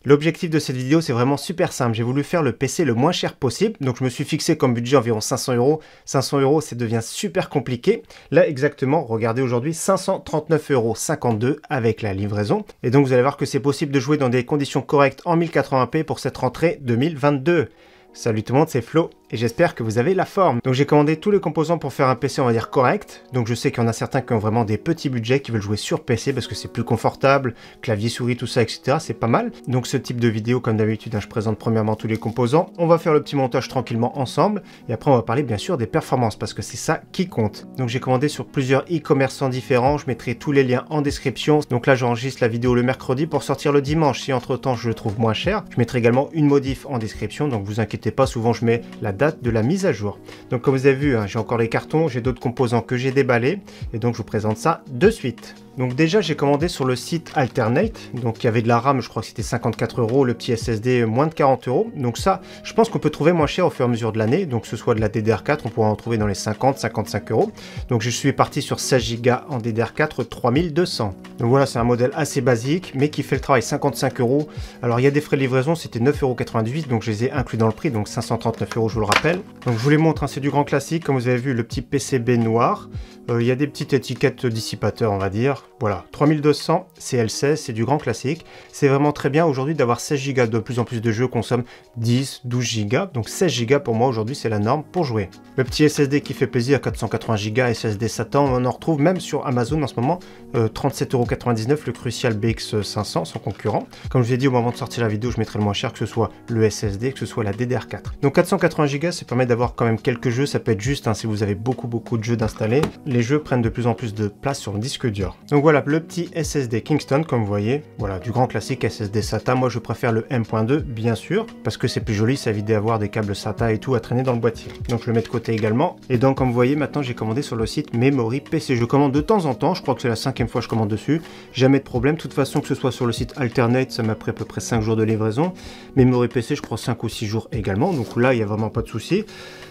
L'objectif de cette vidéo, c'est vraiment super simple. J'ai voulu faire le PC le moins cher possible. Donc je me suis fixé comme budget environ 500 euros. 500 euros, ça devient super compliqué. Là, exactement, regardez aujourd'hui, 539,52 € avec la livraison. Et donc vous allez voir que c'est possible de jouer dans des conditions correctes en 1080p pour cette rentrée 2022. Salut tout le monde, c'est Flo et j'espère que vous avez la forme. Donc j'ai commandé tous les composants pour faire un PC on va dire correct. Donc je sais qu'il y en a certains qui ont vraiment des petits budgets, qui veulent jouer sur PC parce que c'est plus confortable, clavier souris, tout ça, etc. C'est pas mal. Donc ce type de vidéo, comme d'habitude, je présente premièrement tous les composants. On va faire le petit montage tranquillement ensemble. Et après on va parler bien sûr des performances parce que c'est ça qui compte. Donc j'ai commandé sur plusieurs e-commerçants différents. Je mettrai tous les liens en description. Donc là j'enregistre la vidéo le mercredi pour sortir le dimanche. Si entre temps je le trouve moins cher, je mettrai également une modif en description. Donc vous inquiétez pas, souvent je mets la date de la mise à jour. Donc comme vous avez vu, j'ai encore les cartons, j'ai d'autres composants que j'ai déballés et donc je vous présente ça de suite. Donc déjà j'ai commandé sur le site Alternate, donc il y avait de la RAM, je crois que c'était 54 €, le petit SSD moins de 40 €. Donc ça, je pense qu'on peut trouver moins cher au fur et à mesure de l'année, donc que ce soit de la DDR4, on pourra en trouver dans les 50-55 €. Donc je suis parti sur 16 Go en DDR4 3200. Donc voilà, c'est un modèle assez basique, mais qui fait le travail, 55 €. Alors il y a des frais de livraison, c'était 9,98 €, donc je les ai inclus dans le prix, donc 539 €, je vous le rappelle. Donc je vous les montre, c'est du grand classique, comme vous avez vu, le petit PCB noir. Il y a des petites étiquettes dissipateurs, on va dire. Voilà, 3200 CL16, c'est du grand classique. C'est vraiment très bien aujourd'hui d'avoir 16 Go. De plus en plus de jeux consomment 10, 12 Go. Donc 16 Go pour moi aujourd'hui, c'est la norme pour jouer. Le petit SSD qui fait plaisir, 480 Go, SSD SATA, on en retrouve même sur Amazon en ce moment. 37,99 €, le Crucial BX500, son concurrent. Comme je vous ai dit au moment de sortir la vidéo, je mettrai le moins cher, que ce soit le SSD, que ce soit la DDR4. Donc 480 Go, ça permet d'avoir quand même quelques jeux. Ça peut être juste si vous avez beaucoup de jeux d'installer. Les jeux prennent de plus en plus de place sur le disque dur. Donc voilà, le petit SSD Kingston, comme vous voyez, voilà, du grand classique SSD SATA. Moi, je préfère le M.2, bien sûr, parce que c'est plus joli, ça évite d'avoir des câbles SATA et tout à traîner dans le boîtier. Donc je le mets de côté également. Et donc, comme vous voyez, maintenant, j'ai commandé sur le site Memory PC. Je commande de temps en temps, je crois que c'est la 5e fois que je commande dessus. Jamais de problème. De toute façon, que ce soit sur le site Alternate, ça m'a pris à peu près 5 jours de livraison. Memory PC, je crois 5 ou 6 jours également. Donc là, il n'y a vraiment pas de souci.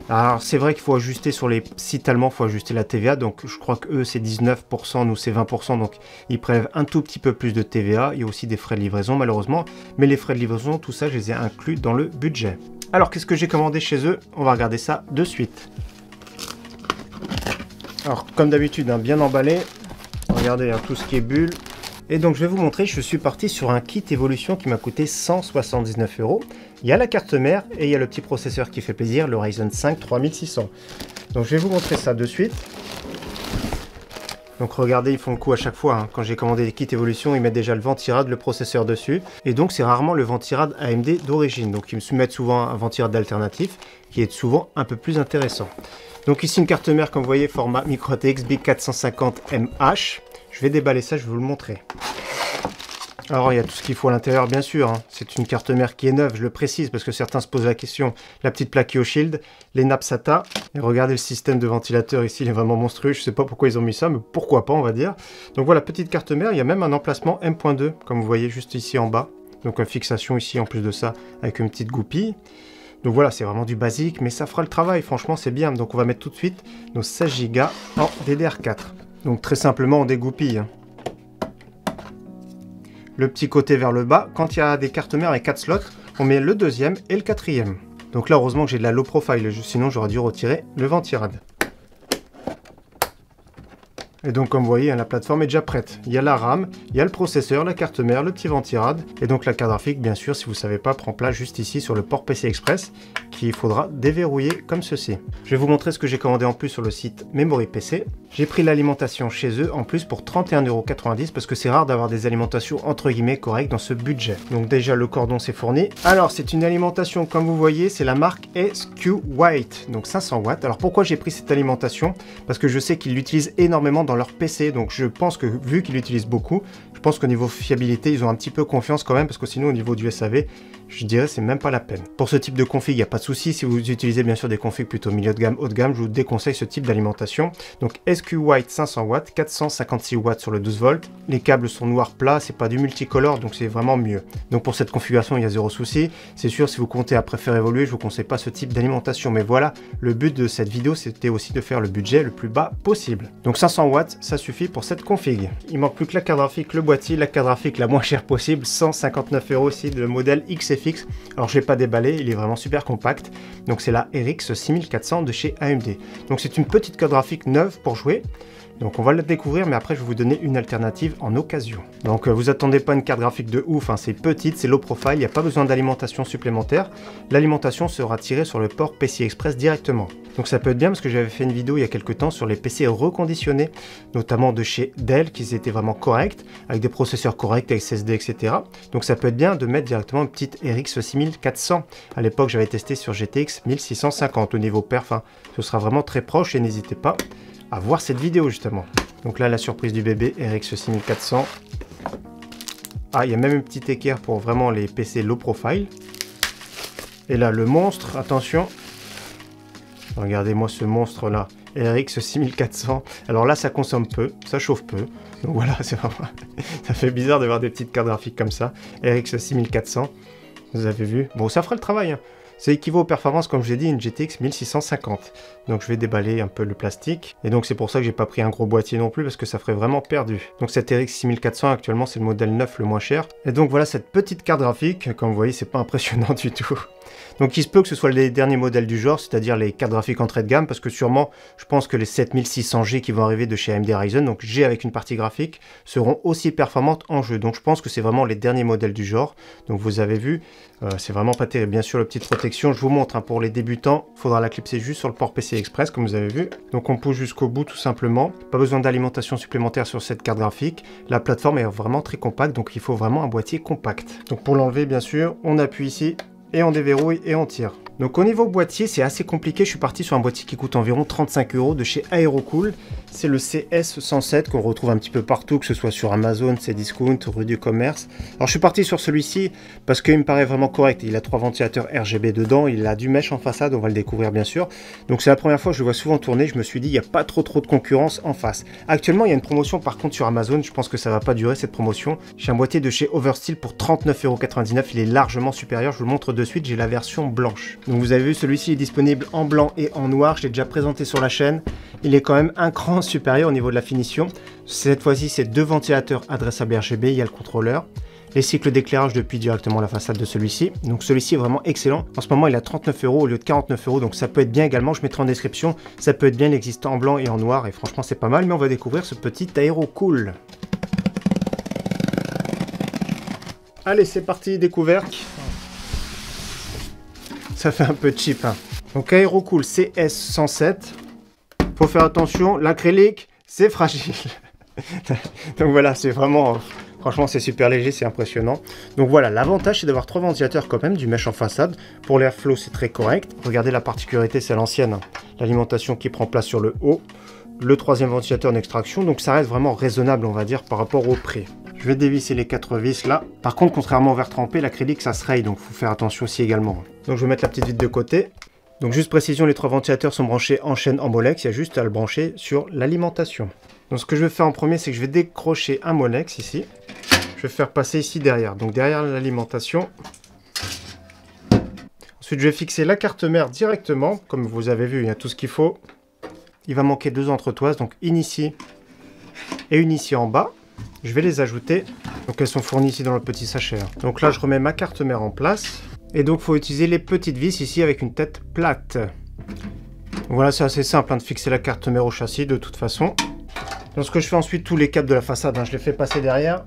Alors c'est vrai qu'il faut ajuster sur les sites allemands, il faut ajuster la TVA, donc je crois que eux c'est 19%, nous c'est 20%, donc ils prélèvent un tout petit peu plus de TVA. Il y a aussi des frais de livraison malheureusement, mais les frais de livraison, tout ça je les ai inclus dans le budget. Alors qu'est-ce que j'ai commandé chez eux? On va regarder ça de suite. Alors comme d'habitude, bien emballé, regardez tout ce qui est bulle. Et donc je vais vous montrer, je suis parti sur un kit évolution qui m'a coûté 179 €. Il y a la carte mère et il y a le petit processeur qui fait plaisir, le Ryzen 5 3600. Donc je vais vous montrer ça de suite. Donc regardez, ils font le coup à chaque fois. Quand j'ai commandé les kits évolution, ils mettent déjà le Ventirad, le processeur dessus. Et donc c'est rarement le Ventirad AMD d'origine. Donc ils me soumettent souvent un Ventirad alternatif qui est souvent un peu plus intéressant. Donc ici une carte mère, comme vous voyez, format micro-ATX B450MH. Je vais déballer ça, je vais vous le montrer. Alors il y a tout ce qu'il faut à l'intérieur bien sûr, c'est une carte mère qui est neuve, je le précise parce que certains se posent la question. La petite plaque IOShield, les nappes SATA, et regardez le système de ventilateur ici, il est vraiment monstrueux, je sais pas pourquoi ils ont mis ça, mais pourquoi pas on va dire. Donc voilà, petite carte mère, il y a même un emplacement M.2, comme vous voyez juste ici en bas. Donc une fixation ici en plus de ça, avec une petite goupille. Donc voilà, c'est vraiment du basique, mais ça fera le travail, franchement c'est bien. Donc on va mettre tout de suite nos 16 Go en DDR4. Donc très simplement on dégoupille. Le petit côté vers le bas, quand il y a des cartes mères avec 4 slots, on met le deuxième et le quatrième. Donc là heureusement que j'ai de la low profile, sinon j'aurais dû retirer le Ventirad. Et donc comme vous voyez, la plateforme est déjà prête. Il y a la RAM, il y a le processeur, la carte mère, le petit Ventirad. Et donc la carte graphique, bien sûr, si vous ne savez pas, prend place juste ici sur le port PC Express, qu'il faudra déverrouiller comme ceci. Je vais vous montrer ce que j'ai commandé en plus sur le site Memory PC. J'ai pris l'alimentation chez eux en plus pour 31,90 € parce que c'est rare d'avoir des alimentations entre guillemets correctes dans ce budget. Donc déjà le cordon c'est fourni. Alors c'est une alimentation comme vous voyez, c'est la marque SQ White, donc 500 watts. Alors pourquoi j'ai pris cette alimentation? Parce que je sais qu'ils l'utilisent énormément dans leur PC, donc je pense que vu qu'ils l'utilisent beaucoup, je pense qu'au niveau fiabilité ils ont un petit peu confiance quand même parce que sinon au niveau du SAV, je dirais c'est même pas la peine. Pour ce type de config, il n'y a pas de souci. Si vous utilisez bien sûr des configs plutôt milieu de gamme, haut de gamme, je vous déconseille ce type d'alimentation. Donc SQ White 500 watts, 456 watts sur le 12 volts. Les câbles sont noirs plats, c'est pas du multicolore, donc c'est vraiment mieux. Donc pour cette configuration, il y a zéro souci. C'est sûr, si vous comptez après faire évoluer, je vous conseille pas ce type d'alimentation. Mais voilà, le but de cette vidéo, c'était aussi de faire le budget le plus bas possible. Donc 500 watts, ça suffit pour cette config. Il manque plus que la carte graphique, le boîtier, la carte graphique la moins chère possible, 159 € ici, le modèle XFX. Alors je ne l'ai pas déballé, il est vraiment super compact. Donc c'est la RX 6400 de chez AMD. Donc c'est une petite carte graphique neuve pour jouer. Donc on va la découvrir, mais après je vais vous donner une alternative en occasion. Donc vous attendez pas une carte graphique de ouf, hein, c'est petite, c'est low profile, il n'y a pas besoin d'alimentation supplémentaire. L'alimentation sera tirée sur le port PCI Express directement. Donc ça peut être bien parce que j'avais fait une vidéo il y a quelques temps sur les PC reconditionnés, notamment de chez Dell, qui étaient vraiment corrects, avec des processeurs corrects, avec SSD, etc. Donc ça peut être bien de mettre directement une petite RX 6400. À l'époque j'avais testé sur GTX 1650 au niveau perf, hein. Ce sera vraiment très proche et n'hésitez pas à voir cette vidéo justement. Donc là la surprise du bébé RX 6400. Ah, il y a même une petite équerre pour vraiment les PC low profile. Et là le monstre, attention. Regardez-moi ce monstre là, RX 6400. Alors là ça consomme peu, ça chauffe peu. Donc voilà, c'est vraiment... ça fait bizarre d'avoir des petites cartes graphiques comme ça. RX 6400, vous avez vu. Bon, ça fera le travail, hein. Ça équivaut aux performances, comme je l'ai dit, une GTX 1650. Donc je vais déballer un peu le plastique. Et donc c'est pour ça que j'ai pas pris un gros boîtier non plus, parce que ça ferait vraiment perdu. Donc cette RX 6400 actuellement c'est le modèle 9 le moins cher. Et donc voilà cette petite carte graphique, comme vous voyez c'est pas impressionnant du tout. Donc il se peut que ce soit les derniers modèles du genre, c'est-à-dire les cartes graphiques entrée de gamme, parce que sûrement, je pense que les 7600G qui vont arriver de chez AMD Ryzen, donc G avec une partie graphique, seront aussi performantes en jeu. Donc je pense que c'est vraiment les derniers modèles du genre. Donc vous avez vu, c'est vraiment pas terrible. Bien sûr, la petite protection, je vous montre, hein, pour les débutants, il faudra la clipser juste sur le port PCI Express, comme vous avez vu. Donc on pousse jusqu'au bout tout simplement. Pas besoin d'alimentation supplémentaire sur cette carte graphique. La plateforme est vraiment très compacte, donc il faut vraiment un boîtier compact. Donc pour l'enlever, bien sûr, on appuie ici, et on déverrouille et on tire. Donc au niveau boîtier, c'est assez compliqué. Je suis parti sur un boîtier qui coûte environ 35 € de chez Aerocool. C'est le CS107 qu'on retrouve un petit peu partout, que ce soit sur Amazon, Cdiscount, rue du commerce. Alors je suis parti sur celui-ci parce qu'il me paraît vraiment correct. Il a 3 ventilateurs RGB dedans, il a du mesh en façade, on va le découvrir bien sûr. Donc c'est la première fois que je le vois souvent tourner. Je me suis dit, il n'y a pas trop de concurrence en face. Actuellement, il y a une promotion par contre sur Amazon. Je pense que ça va pas durer cette promotion. J'ai un boîtier de chez Oversteel pour 39,99 €. Il est largement supérieur. Je vous le montre de suite. J'ai la version blanche. Donc vous avez vu, celui-ci est disponible en blanc et en noir. Je l'ai déjà présenté sur la chaîne. Il est quand même un cran supérieur au niveau de la finition. Cette fois-ci, c'est 2 ventilateurs adressables RGB. Il y a le contrôleur. Les cycles d'éclairage depuis directement la façade de celui-ci. Donc celui-ci est vraiment excellent. En ce moment, il a 39 € au lieu de 49 €. Donc ça peut être bien également. Je mettrai en description. Ça peut être bien, il existe en blanc et en noir. Et franchement, c'est pas mal. Mais on va découvrir ce petit Aerocool. Allez, c'est parti, découverte. Ça fait un peu cheap, hein. Donc Aerocool CS107. Faut faire attention, l'acrylique, c'est fragile. Donc voilà, c'est vraiment... Franchement, c'est super léger, c'est impressionnant. Donc voilà, l'avantage, c'est d'avoir 3 ventilateurs quand même, du mesh en façade. Pour l'airflow, c'est très correct. Regardez la particularité, c'est l'ancienne, hein. L'alimentation qui prend place sur le haut. Le 3e ventilateur d'extraction. Donc ça reste vraiment raisonnable, on va dire, par rapport au prix. Je vais dévisser les 4 vis là. Par contre, contrairement au verre trempé, l'acrylique, ça se raye. Donc il faut faire attention aussi également. Donc je vais mettre la petite vis de côté. Donc juste précision, les 3 ventilateurs sont branchés en chaîne en Molex. Il y a juste à le brancher sur l'alimentation. Donc ce que je vais faire en premier, c'est que je vais décrocher un Molex ici. Je vais faire passer ici derrière. Donc derrière l'alimentation. Ensuite, je vais fixer la carte mère directement. Comme vous avez vu, il y a tout ce qu'il faut. Il va manquer 2 entretoises. Donc une ici et une ici en bas. Je vais les ajouter. Donc elles sont fournies ici dans le petit sachet. Donc là, je remets ma carte mère en place. Et donc, il faut utiliser les petites vis ici avec une tête plate. Voilà, c'est assez simple, hein, de fixer la carte mère au châssis de toute façon. Donc ce que je fais ensuite, tous les câbles de la façade, hein, je les fais passer derrière.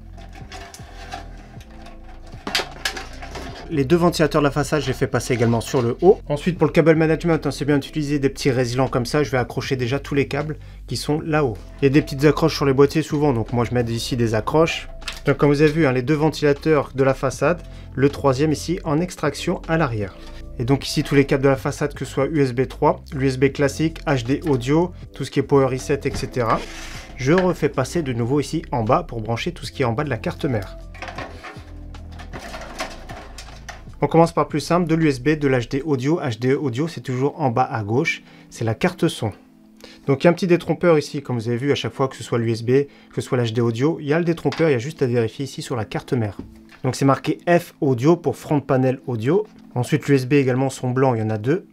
Les 2 ventilateurs de la façade, je les fais passer également sur le haut. Ensuite, pour le câble management, hein, c'est bien d'utiliser des petits résilants comme ça. Je vais accrocher déjà tous les câbles qui sont là-haut. Il y a des petites accroches sur les boîtiers souvent, donc moi je mets ici des accroches. Donc comme vous avez vu, hein, les 2 ventilateurs de la façade, le 3e ici en extraction à l'arrière. Et donc ici tous les câbles de la façade, que ce soit USB 3, l'USB classique, HD audio, tout ce qui est Power Reset, etc. Je refais passer de nouveau ici en bas pour brancher tout ce qui est en bas de la carte mère. On commence par le plus simple, de l'USB, de l'HD audio. HD audio, c'est toujours en bas à gauche, c'est la carte son. Donc il y a un petit détrompeur ici, comme vous avez vu à chaque fois, que ce soit l'USB, que ce soit l'HD audio, il y a le détrompeur, il y a juste à vérifier ici sur la carte mère. Donc c'est marqué F audio pour front panel audio. Ensuite l'USB également sont blancs, il y en a 2.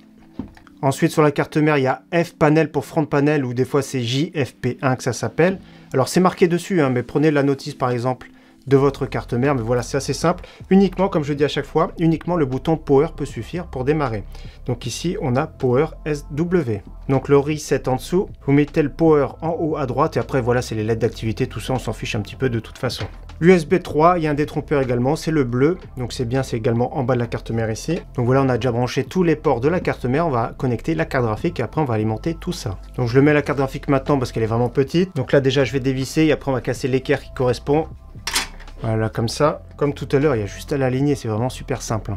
Ensuite sur la carte mère, il y a F panel pour front panel, ou des fois c'est JFP1 que ça s'appelle. Alors c'est marqué dessus, hein, mais prenez la notice par exemple de votre carte mère. Mais voilà, c'est assez simple. Uniquement, comme je dis à chaque fois, uniquement le bouton Power peut suffire pour démarrer. Donc ici, on a Power SW. Donc le reset en dessous, vous mettez le Power en haut à droite et après voilà, c'est les LED d'activité, tout ça, on s'en fiche un petit peu de toute façon. USB 3, il y a un détrompeur également, c'est le bleu, donc c'est bien, c'est également en bas de la carte mère ici. Donc voilà, on a déjà branché tous les ports de la carte mère, on va connecter la carte graphique et après on va alimenter tout ça. Donc je le mets la carte graphique maintenant parce qu'elle est vraiment petite. Donc là déjà je vais dévisser et après on va casser l'équerre qui correspond. Voilà, comme ça. Comme tout à l'heure, il y a juste à l'aligner, c'est vraiment super simple.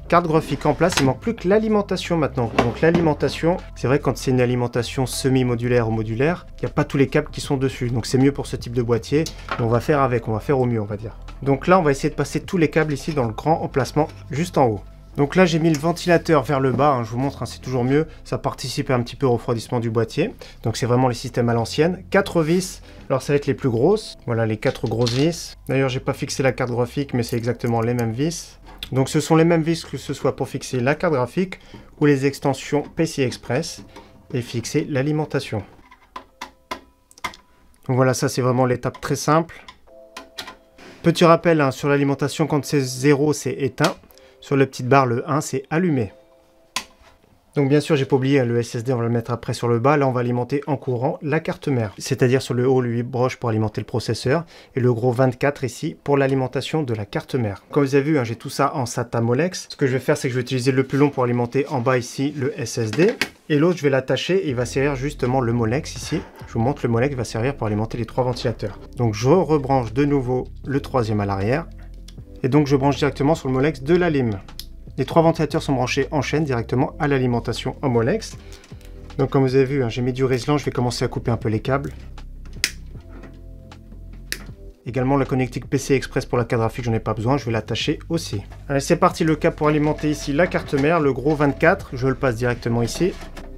Carte graphique en place, il manque plus que l'alimentation maintenant. Donc l'alimentation, c'est vrai quand c'est une alimentation semi-modulaire ou modulaire, il n'y a pas tous les câbles qui sont dessus. Donc c'est mieux pour ce type de boîtier. Mais on va faire avec, on va faire au mieux on va dire. Donc là on va essayer de passer tous les câbles ici dans le grand emplacement juste en haut. Donc là j'ai mis le ventilateur vers le bas, je vous montre, c'est toujours mieux, ça participe un petit peu au refroidissement du boîtier. Donc c'est vraiment les systèmes à l'ancienne. 4 vis, alors ça va être les plus grosses, voilà les 4 grosses vis. D'ailleurs j'ai pas fixé la carte graphique mais c'est exactement les mêmes vis. Donc ce sont les mêmes vis que ce soit pour fixer la carte graphique ou les extensions PCI Express et fixer l'alimentation. Donc voilà, ça c'est vraiment l'étape très simple. Petit rappel sur l'alimentation, quand c'est 0 c'est éteint. Sur la petite barre, le 1, c'est allumé. Donc bien sûr, j'ai pas oublié le SSD, on va le mettre après sur le bas. Là, on va alimenter en courant la carte mère. C'est-à-dire sur le haut, le 8 broches pour alimenter le processeur. Et le gros 24 ici pour l'alimentation de la carte mère. Comme vous avez vu, j'ai tout ça en SATA Molex. Ce que je vais faire, c'est que je vais utiliser le plus long pour alimenter en bas ici le SSD. Et l'autre, je vais l'attacher et il va servir justement le Molex ici. Je vous montre, le Molex va servir pour alimenter les 3 ventilateurs. Donc je rebranche de nouveau le troisième à l'arrière. Et donc je branche directement sur le Molex de la lime. Les 3 ventilateurs sont branchés en chaîne directement à l'alimentation en Molex. Donc comme vous avez vu, j'ai mis du résilient, je vais commencer à couper un peu les câbles. Également la connectique PCI Express pour la carte graphique, j'en ai pas besoin, je vais l'attacher aussi. Allez, c'est parti, le câble pour alimenter ici la carte mère, le gros 24, je le passe directement ici.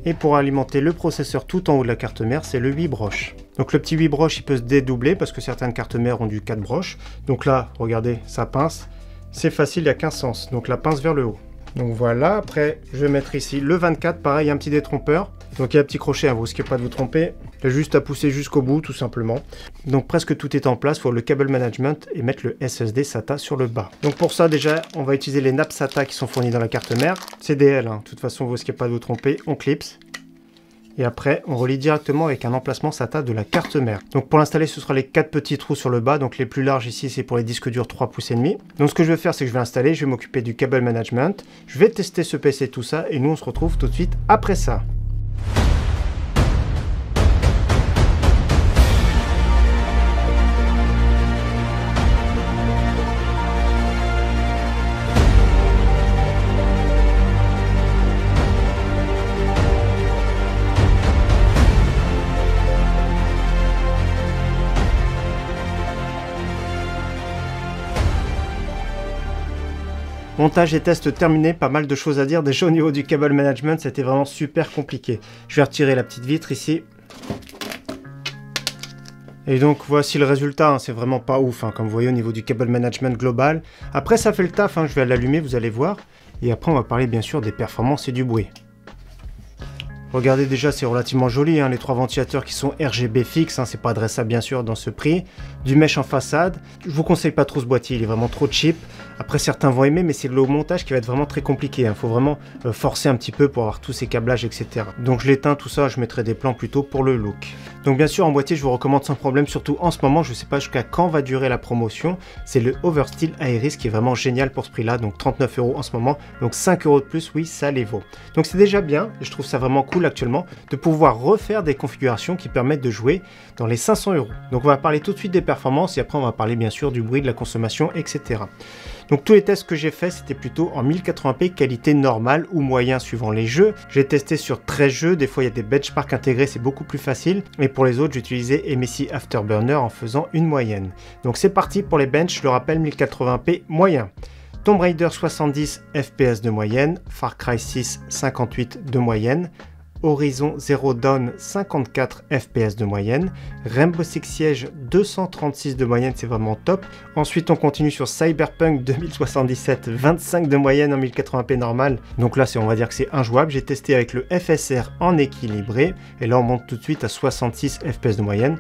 Et pour alimenter le processeur tout en haut de la carte mère, c'est le 8 broches. Donc le petit 8 broches, il peut se dédoubler parce que certaines cartes mères ont du 4 broches. Donc là, regardez, ça pince. C'est facile, il n'y a qu'un sens. Donc la pince vers le haut. Donc voilà, après, je vais mettre ici le 24. Pareil, il y a un petit détrompeur. Donc il y a un petit crochet, vous risquez pas de vous tromper. Il y a juste à pousser jusqu'au bout, tout simplement. Donc presque tout est en place. Il faut le cable management et mettre le SSD SATA sur le bas. Donc pour ça, déjà, on va utiliser les nappes SATA qui sont fournies dans la carte mère. C'est DL, de toute façon, vous risquez pas de vous tromper. On clipse. Et après, on relie directement avec un emplacement SATA de la carte mère. Donc pour l'installer, ce sera les 4 petits trous sur le bas. Donc les plus larges ici, c'est pour les disques durs 3,5 pouces. Donc ce que je vais faire, c'est que je vais installer, je vais m'occuper du cable management. Je vais tester ce PC, tout ça, et nous on se retrouve tout de suite après ça. Montage et test terminé, pas mal de choses à dire. Déjà au niveau du cable management, c'était vraiment super compliqué. Je vais retirer la petite vitre ici. Et donc voici le résultat, c'est vraiment pas ouf, comme vous voyez au niveau du cable management global. Après ça fait le taf, je vais l'allumer, vous allez voir. Et après on va parler bien sûr des performances et du bruit. Regardez déjà, c'est relativement joli, les 3 ventilateurs qui sont RGB fixes, c'est pas adressable bien sûr dans ce prix. Du mesh en façade, je vous conseille pas trop ce boîtier, il est vraiment trop cheap. Après certains vont aimer, mais c'est le montage qui va être vraiment très compliqué, il faut vraiment forcer un petit peu pour avoir tous ces câblages, etc. Donc je l'éteins, tout ça, je mettrai des plans plutôt pour le look. Donc bien sûr en boîtier, je vous recommande sans problème, surtout en ce moment, je sais pas jusqu'à quand va durer la promotion, c'est le Oversteel Aeris qui est vraiment génial pour ce prix-là, donc 39 € en ce moment, donc 5 € de plus, oui, ça les vaut. Donc c'est déjà bien, et je trouve ça vraiment cool actuellement de pouvoir refaire des configurations qui permettent de jouer dans les 500 €. Donc on va parler tout de suite des performances et après on va parler bien sûr du bruit, de la consommation, etc. Donc tous les tests que j'ai fait c'était plutôt en 1080p qualité normale ou moyen suivant les jeux. J'ai testé sur 13 jeux, des fois il y a des benchmarks intégrés, c'est beaucoup plus facile. Et pour les autres j'ai utilisé MSI Afterburner en faisant une moyenne. Donc c'est parti pour les bench, je le rappelle 1080p moyen. Tomb Raider 70 FPS de moyenne, Far Cry 6 58 de moyenne, Horizon Zero Dawn 54 FPS de moyenne, Rainbow Six Siege 236 de moyenne, c'est vraiment top. Ensuite on continue sur Cyberpunk 2077 25 de moyenne en 1080p normal, donc là on va dire que c'est injouable. J'ai testé avec le FSR en équilibré et là on monte tout de suite à 66 FPS de moyenne.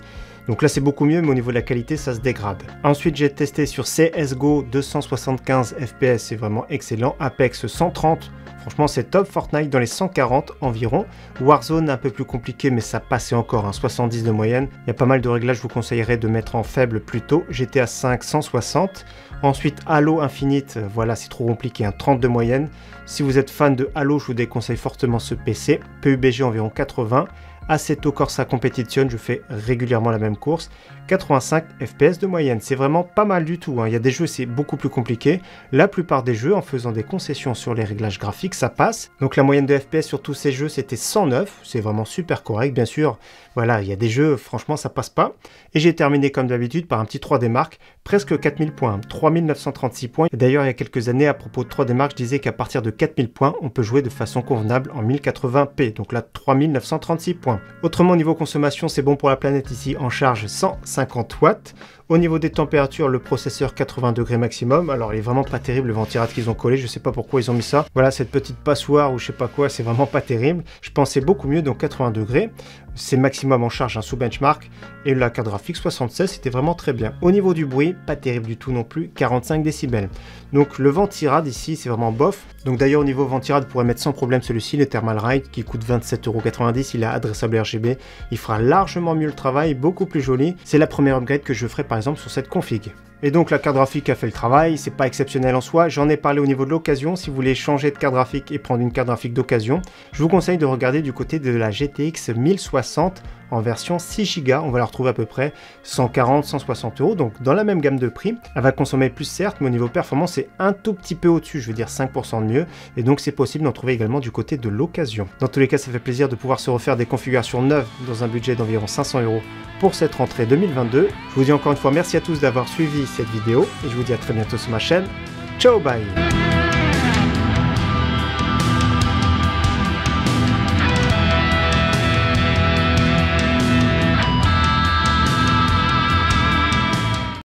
Donc là c'est beaucoup mieux, mais au niveau de la qualité ça se dégrade. Ensuite j'ai testé sur CSGO 275 FPS, c'est vraiment excellent. Apex 130, franchement c'est top. Fortnite dans les 140 environ. Warzone un peu plus compliqué, mais ça passait encore, hein, 70 de moyenne. Il y a pas mal de réglages, je vous conseillerais de mettre en faible plutôt. GTA 5 160. Ensuite Halo Infinite, voilà c'est trop compliqué, hein, 30 de moyenne. Si vous êtes fan de Halo, je vous déconseille fortement ce PC. PUBG environ 80. Assetto Corsa Competition, je fais régulièrement la même course, 85 FPS de moyenne, c'est vraiment pas mal du tout, hein. Il y a des jeux c'est beaucoup plus compliqué, la plupart des jeux en faisant des concessions sur les réglages graphiques ça passe, donc la moyenne de FPS sur tous ces jeux c'était 109, c'est vraiment super correct bien sûr, voilà il y a des jeux franchement ça passe pas, et j'ai terminé comme d'habitude par un petit 3D Mark, presque 4000 points, 3936 points, et d'ailleurs il y a quelques années à propos de 3D Mark je disais qu'à partir de 4000 points on peut jouer de façon convenable en 1080p, donc là 3936 points. Autrement, niveau consommation, c'est bon pour la planète ici, en charge 150 watts. Au niveau des températures, le processeur 80 degrés maximum. Alors, il est vraiment pas terrible le ventirad qu'ils ont collé. Je sais pas pourquoi ils ont mis ça. Voilà, cette petite passoire ou je sais pas quoi, c'est vraiment pas terrible. Je pensais beaucoup mieux, donc 80 degrés. C'est maximum en charge, hein, sous benchmark. Et la carte graphique 76, c'était vraiment très bien. Au niveau du bruit, pas terrible du tout non plus, 45 décibels. Donc, le ventirad ici, c'est vraiment bof. Donc, d'ailleurs, au niveau ventirad, vous pourrez mettre sans problème celui-ci, le Thermalright, qui coûte 27,90 €. Il est adressable RGB. Il fera largement mieux le travail, beaucoup plus joli. C'est la première upgrade que je ferai par exemple sur cette config. Et donc la carte graphique a fait le travail, c'est pas exceptionnel en soi, j'en ai parlé au niveau de l'occasion, si vous voulez changer de carte graphique et prendre une carte graphique d'occasion, je vous conseille de regarder du côté de la GTX 1060 en version 6 Go, on va la retrouver à peu près 140-160 €, donc dans la même gamme de prix, elle va consommer plus certes, mais au niveau performance c'est un tout petit peu au-dessus, je veux dire 5% de mieux, et donc c'est possible d'en trouver également du côté de l'occasion. Dans tous les cas ça fait plaisir de pouvoir se refaire des configurations neuves dans un budget d'environ 500 € pour cette rentrée 2022. Je vous dis encore une fois merci à tous d'avoir suivi cette vidéo, et je vous dis à très bientôt sur ma chaîne. Ciao, bye!